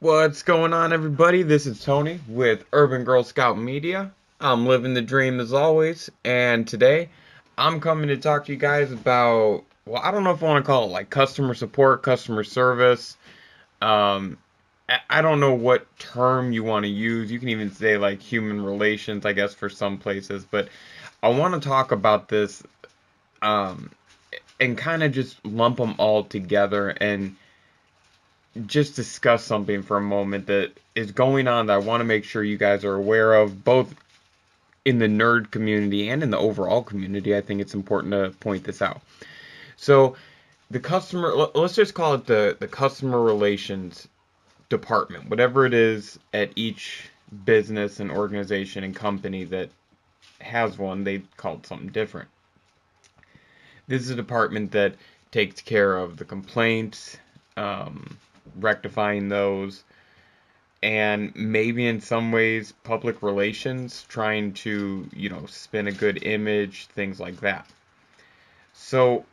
What's going on, everybody? This is Tony with Urban Girl Scout Media. I'm living the dream as always, and today I'm coming to talk to you guys about, well, I don't know if I want to call it like customer support, customer service. Um, I don't know what term you want to use. You can even say like human relations, I guess, for some places, but I want to talk about this um, and kind of just lump them all together and just discuss something for a moment that is going on that I want to make sure you guys are aware of, both in the nerd community and in the overall community. I think it's important to point this out. So, the customer, let's just call it the customer relations department, whatever it is at each business and organization and company that has one, they call it something different. This is a department that takes care of the complaints, um, rectifying those, and maybe in some ways public relations, trying to, spin a good image, things like that. So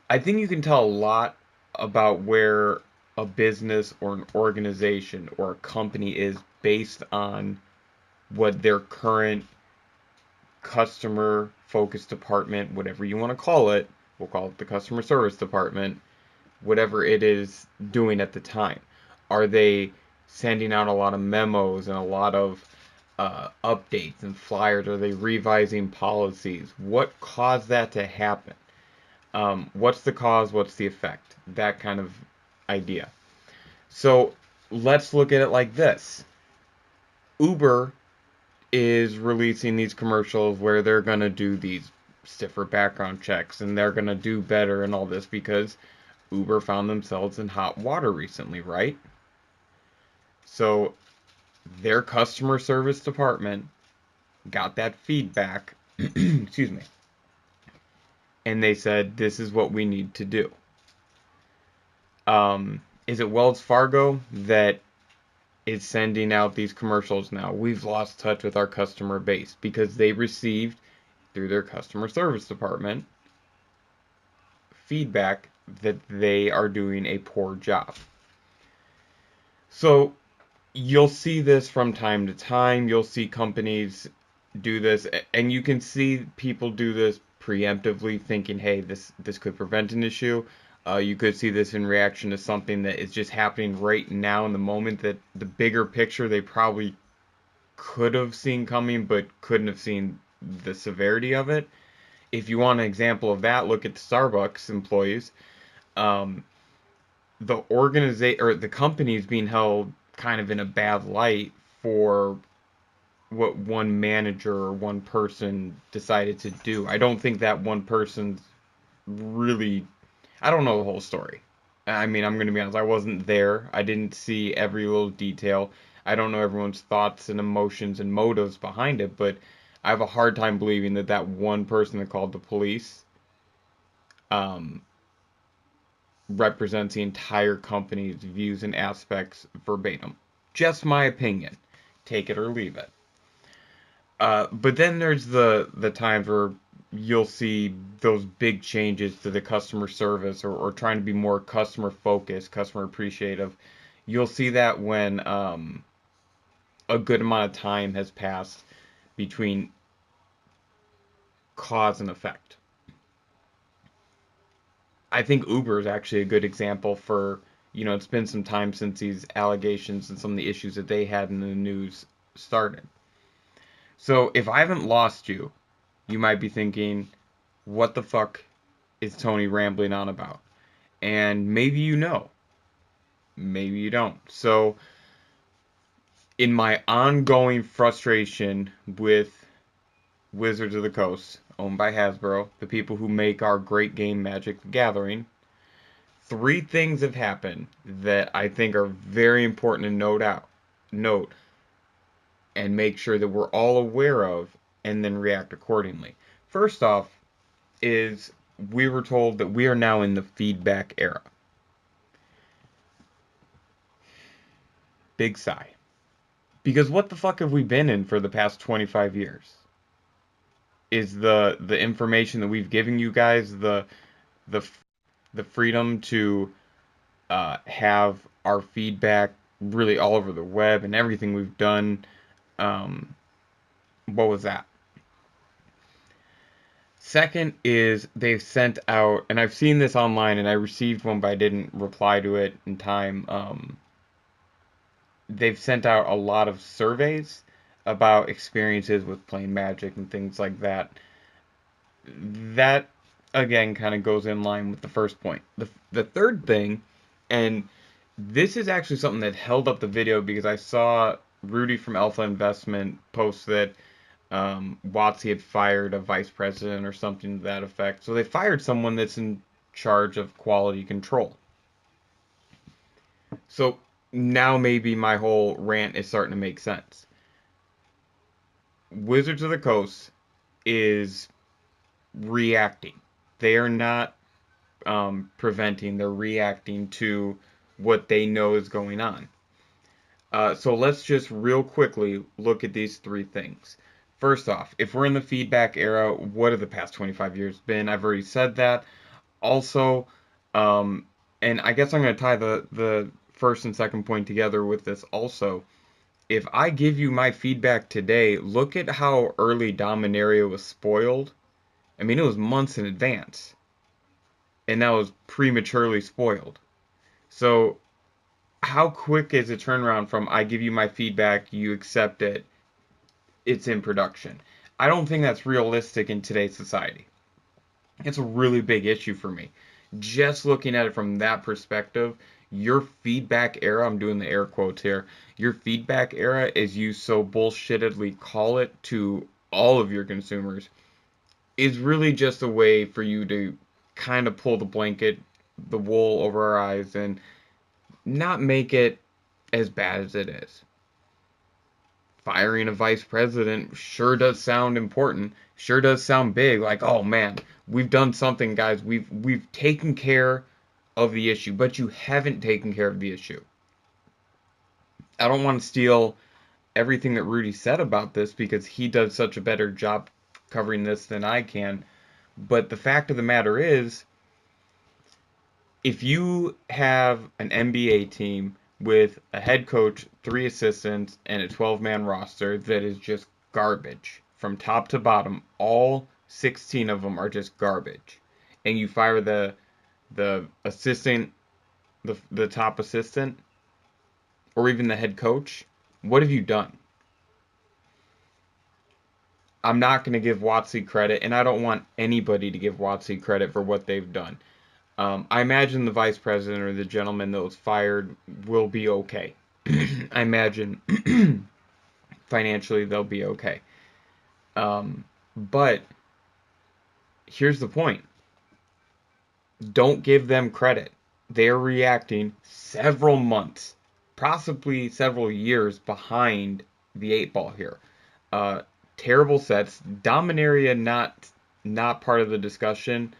I think you can tell a lot about where a business or an organization or a company is based on what their current customer focused department, whatever you want to call it, we'll call it the customer service department, whatever it is doing at the time. Are they sending out a lot of memos and a lot of updates and flyers? Are they revising policies? What caused that to happen? What's the cause? What's the effect? That kind of idea. So let's look at it like this. Uber is releasing these commercials where they're going to do these stiffer background checks and they're going to do better and all this because Uber found themselves in hot water recently, right? So their customer service department got that feedback, excuse me, and they said, this is what we need to do. Is it Wells Fargo that is sending out these commercials now? We've lost touch with our customer base because they received, through their customer service department, feedback that they are doing a poor job. So you'll see this from time to time. You'll see companies do this, and you can see people do this preemptively, thinking, "Hey, this could prevent an issue." You could see this in reaction to something that is just happening right now in the moment, that the bigger picture they probably could have seen coming, but couldn't have seen the severity of it. If you want an example of that, look at the Starbucks employees. Um, the organization or the company is being held kind of in a bad light for what one manager or one person decided to do. I don't think that one person's really, I don't know the whole story. I mean, I'm going to be honest, I wasn't there. I didn't see every little detail. I don't know everyone's thoughts and emotions and motives behind it, but I have a hard time believing that that one person that called the police um, represents the entire company's views and aspects verbatim. Just my opinion. Take it or leave it. But then there's the times where you'll see those big changes to the customer service, or trying to be more customer focused, customer appreciative. You'll see that when a good amount of time has passed between cause and effect. I think Uber is actually a good example for, it's been some time since these allegations and some of the issues that they had in the news started. So if I haven't lost you, you might be thinking, what the fuck is Tony rambling on about? And maybe you know, maybe you don't. So, in my ongoing frustration with Wizards of the Coast, owned by Hasbro, the people who make our great game Magic the Gathering, three things have happened that I think are very important to note and make sure that we're all aware of and then react accordingly. First off, is we were told that we are now in the feedback era. Big sigh. Because what the fuck have we been in for the past 25 years? Is the information that we've given you guys the the freedom to have our feedback really all over the web and everything we've done. Um, what was that? Second is they've sent out, and I've seen this online, and I received one, but I didn't reply to it in time. They've sent out a lot of surveys about experiences with playing Magic and things like that. That again kind of goes in line with the first point. The third thing, and this is actually something that held up the video because I saw Rudy from Alpha Investment post that WotC had fired a vice president or something to that effect. So they fired someone that's in charge of quality control. So now maybe my whole rant is starting to make sense. Wizards of the Coast is reacting. They are not preventing, they're reacting to what they know is going on. So let's just real quickly look at these three things. First off, if we're in the feedback era, what have the past 25 years been? I've already said that. Also, um, and I guess I'm going to tie the first and second point together with this also. If I give you my feedback today, look at how early Dominaria was spoiled. I mean, it was months in advance, and that was prematurely spoiled. So, how quick is a turnaround from I give you my feedback, you accept it, it's in production? I don't think that's realistic in today's society. It's a really big issue for me. Just looking at it from that perspective, your feedback era, I'm doing the air quotes here, your feedback era, as you so bullshittedly call it to all of your consumers, is really just a way for you to kind of pull the blanket, the wool over our eyes, and not make it as bad as it is. Firing a vice president sure does sound important, sure does sound big, like, oh man, we've done something, guys. We've taken care of the issue, but you haven't taken care of the issue. I don't want to steal everything that Rudy said about this because he does such a better job covering this than I can. But the fact of the matter is, if you have an NBA team with a head coach, three assistants, and a 12-man roster that is just garbage from top to bottom, all 16 of them are just garbage, and you fire the assistant, the top assistant, or even the head coach, what have you done? I'm not going to give WotC credit, and I don't want anybody to give WotC credit for what they've done. I imagine the vice president or the gentleman that was fired will be okay. I imagine financially they'll be okay. But here's the point. Don't give them credit. They're reacting several months, possibly several years behind the eight ball here. Uh, Terrible sets. Dominaria not part of the discussion.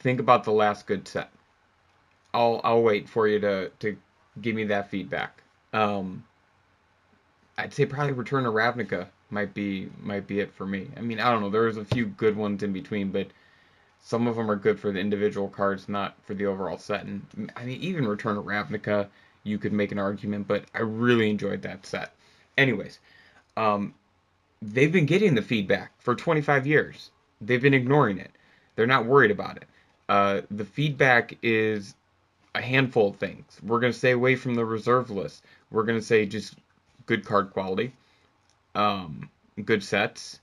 Think about the last good set. I'll wait for you to give me that feedback. Um, I'd say probably Return to Ravnica might be it for me. I mean, I don't know. There's a few good ones in between, but some of them are good for the individual cards, not for the overall set. And I mean, even Return to Ravnica, you could make an argument, but I really enjoyed that set. Anyways, um, they've been getting the feedback for 25 years. They've been ignoring it. They're not worried about it. The feedback is a handful of things. We're going to stay away from the reserve list. We're going to say just good card quality, good sets,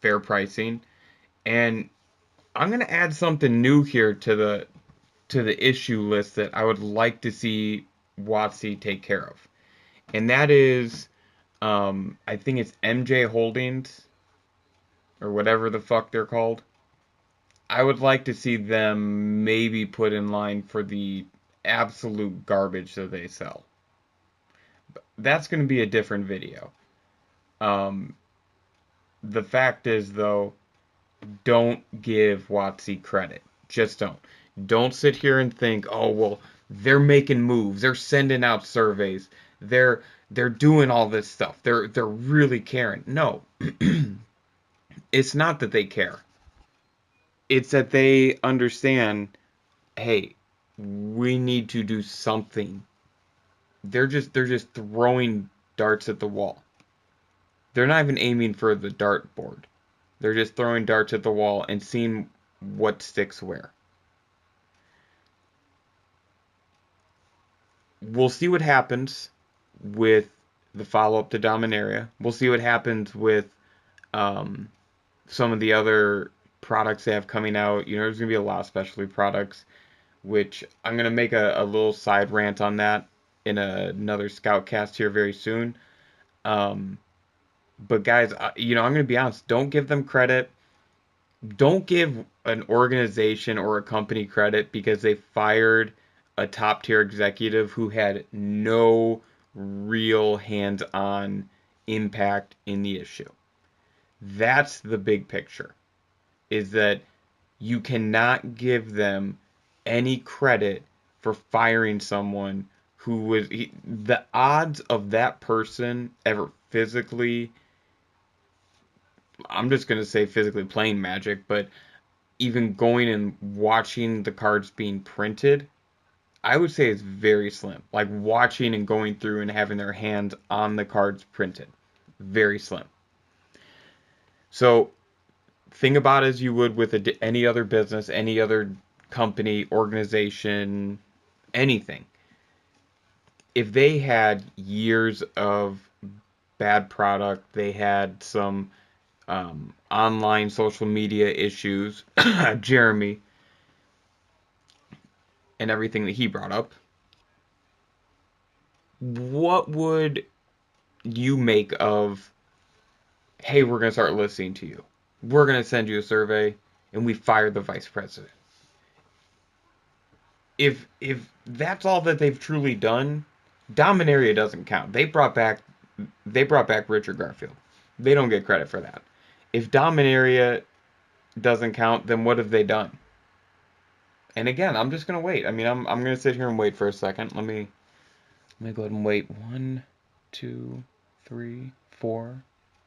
fair pricing, and I'm going to add something new here to the issue list that I would like to see WotC take care of, and that is, I think it's MJ Holdings or whatever the fuck they're called. I would like to see them maybe put in line for the absolute garbage that they sell. That's going to be a different video. Um, the fact is, though, don't give WotC credit. Just don't. Don't sit here and think, oh, well, they're making moves. They're sending out surveys. They're doing all this stuff. They're really caring. No. It's not that they care. It's that they understand, hey, we need to do something. they're just throwing darts at the wall. They're not even aiming for the dartboard. They're just throwing darts at the wall and seeing what sticks where. We'll see what happens with the follow-up to Dominaria. We'll see what happens with um, some of the other products they have coming out. There's going to be a lot of specialty products, which I'm going to make a little side rant on that in another Scoutcast here very soon. Um, but guys, I'm going to be honest. Don't give them credit. Don't give an organization or a company credit because they fired a top tier executive who had no real hands on impact in the issue. That's the big picture, is that you cannot give them any credit for firing someone who the odds of that person ever physically, I'm just going to say physically playing Magic, but even going and watching the cards being printed, I would say it's very slim. Like watching and going through and having their hands on the cards printed, very slim. So think about it as you would with any other business, any other company, organization, anything. If they had years of bad product, they had some online social media issues, Jeremy, and everything that he brought up, what would you make of, hey, we're going to start listening to you. We're going to send you a survey, and we fired the vice president. If that's all that they've truly done, Dominaria doesn't count. They brought back Richard Garfield. They don't get credit for that. If Dominaria doesn't count, then what have they done? And again, I'm just gonna wait. I mean, I'm gonna sit here and wait for a second. Let me go ahead and wait. 1, 2, 3, 4,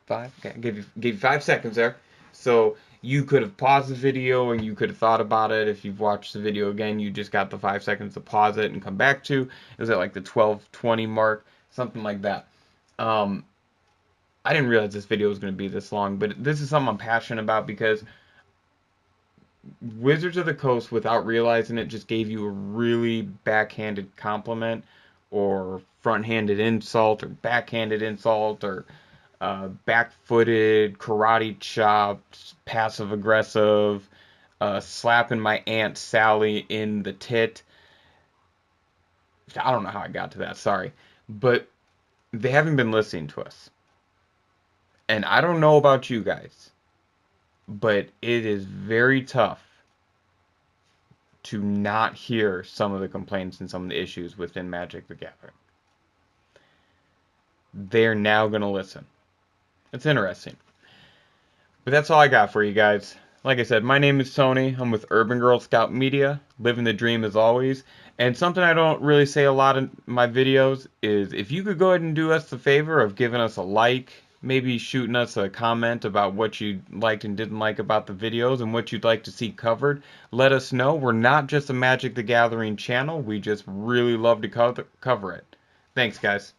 5. Okay, give you 5 seconds there. So you could have paused the video and you could have thought about it. If you've watched the video again, you just got the 5 seconds to pause it and come back to. It was at like the 12:20 mark, something like that. Um, I didn't realize this video was going to be this long, but this is something I'm passionate about because Wizards of the Coast, without realizing it, just gave you a really backhanded compliment or front-handed insult or backhanded insult or back-footed karate chops, passive-aggressive, slapping my Aunt Sally in the tit. I don't know how I got to that, sorry. But they haven't been listening to us. And I don't know about you guys, but it is very tough to not hear some of the complaints and some of the issues within Magic the Gathering. They're now going to listen. It's interesting. But that's all I got for you guys. Like I said, my name is Tony. I'm with Urban Girl Scout Media, living the dream as always. And something I don't really say a lot in my videos is if you could go ahead and do us the favor of giving us a like, maybe shooting us a comment about what you liked and didn't like about the videos and what you'd like to see covered. Let us know. We're not just a Magic the Gathering channel. We just really love to cover it. Thanks, guys.